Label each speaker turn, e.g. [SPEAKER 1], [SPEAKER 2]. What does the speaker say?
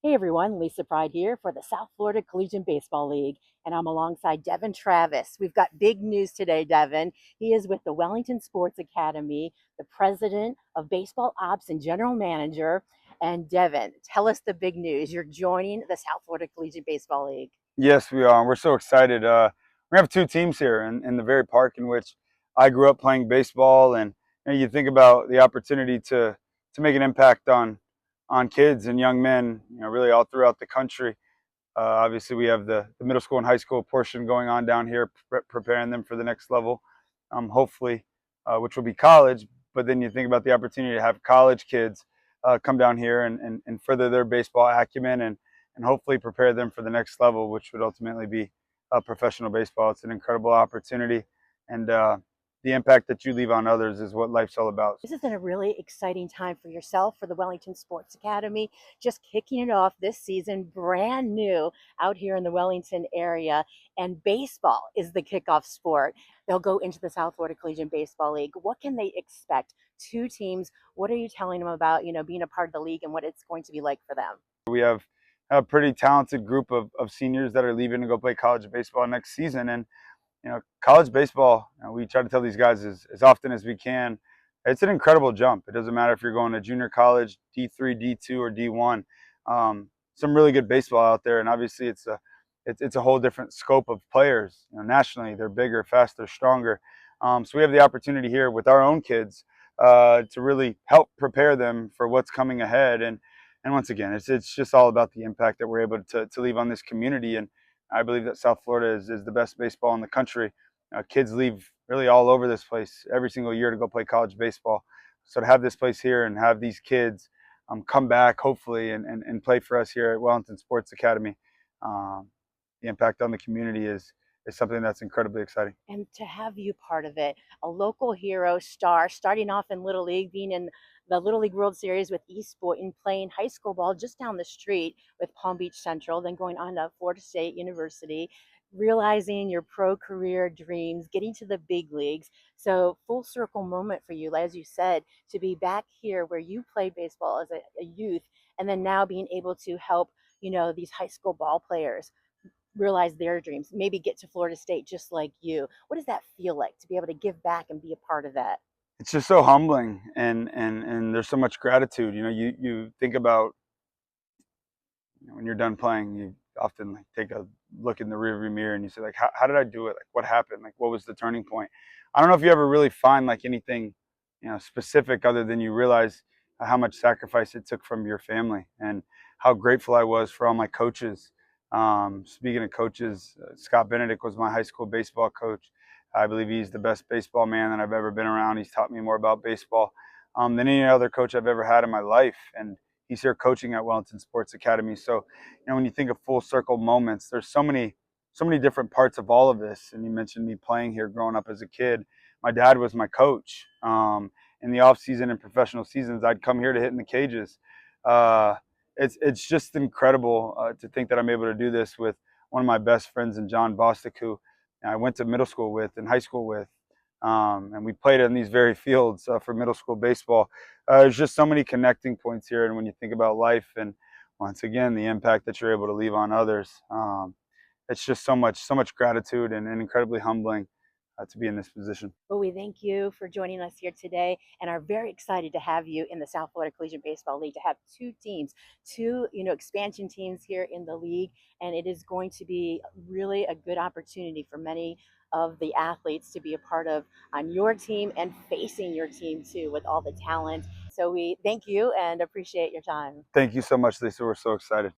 [SPEAKER 1] Hey everyone, Lisa Pride here for the South Florida Collegiate Baseball League, and I'm alongside Devon Travis. We've got big news today, Devon. He is with the Wellington Sports Academy, the president of baseball ops and general manager. And Devon, tell us the big news. You're joining the South Florida Collegiate Baseball League.
[SPEAKER 2] Yes, we are. We're so excited. We have two teams here in the very park in which I grew up playing baseball, and you think about the opportunity to make an impact on kids and young men, really all throughout the country. Obviously, we have the middle school and high school portion going on down here, preparing them for the next level, hopefully, which will be college. But then you think about the opportunity to have college kids come down here and further their baseball acumen and hopefully prepare them for the next level, which would ultimately be professional baseball. It's an incredible opportunity, and the impact that you leave on others is what life's all about.
[SPEAKER 1] This has been a really exciting time for yourself, for the Wellington Sports Academy, just kicking it off this season, brand new out here in the Wellington area. And baseball is the kickoff sport. They'll go into the South Florida Collegiate Baseball League. What can they expect? Two teams. What are you telling them about, being a part of the league and what it's going to be like for them?
[SPEAKER 2] We have a pretty talented group of seniors that are leaving to go play college baseball next season, and college baseball, we try to tell these guys as often as we can, it's an incredible jump. It doesn't matter if you're going to junior college, D3, D2, or D1. Some really good baseball out there, and obviously it's a whole different scope of players. Nationally, they're bigger, faster, stronger. So we have the opportunity here with our own kids to really help prepare them for what's coming ahead. And once again, it's just all about the impact that we're able to leave on this community. And I believe that South Florida is the best baseball in the country. Kids leave really all over this place every single year to go play college baseball. So to have this place here and have these kids come back, hopefully, and play for us here at Wellington Sports Academy, um, the impact on the community is something that's incredibly exciting.
[SPEAKER 1] And to have you part of it, a local hero star, starting off in Little League, being in the Little League World Series with East Boynton, playing high school ball just down the street with Palm Beach Central, then going on to Florida State University, realizing your pro career dreams, getting to the big leagues. So full circle moment for you, as you said, to be back here where you played baseball as a youth, and then now being able to help, these high school ball players realize their dreams, maybe get to Florida State just like you. What does that feel like to be able to give back and be a part of that?
[SPEAKER 2] It's just so humbling, and there's so much gratitude. You think about when you're done playing, you often take a look in the rearview mirror and you say, like, how did I do it? Like, what happened? Like, what was the turning point? I don't know if you ever really find like anything, specific, other than you realize how much sacrifice it took from your family and how grateful I was for all my coaches. Speaking of coaches, Scott Benedict was my high school baseball coach. I believe he's the best baseball man that I've ever been around. He's taught me more about baseball than any other coach I've ever had in my life. And he's here coaching at Wellington Sports Academy. So, when you think of full circle moments, there's so many different parts of all of this. And you mentioned me playing here growing up as a kid. My dad was my coach. In the off season and professional seasons, I'd come here to hit in the cages. Uh, it's just incredible to think that I'm able to do this with one of my best friends in John Bostic, who I went to middle school with and high school with. And we played in these very fields for middle school baseball. There's just so many connecting points here, and when you think about life and once again the impact that you're able to leave on others, it's just so much gratitude and incredibly humbling to be in this position.
[SPEAKER 1] Well, we thank you for joining us here today and are very excited to have you in the South Florida Collegiate Baseball League, to have two teams, two, expansion teams here in the league. And it is going to be really a good opportunity for many of the athletes to be a part of on your team and facing your team too with all the talent. So we thank you and appreciate your time.
[SPEAKER 2] Thank you so much, Lisa. We're so excited.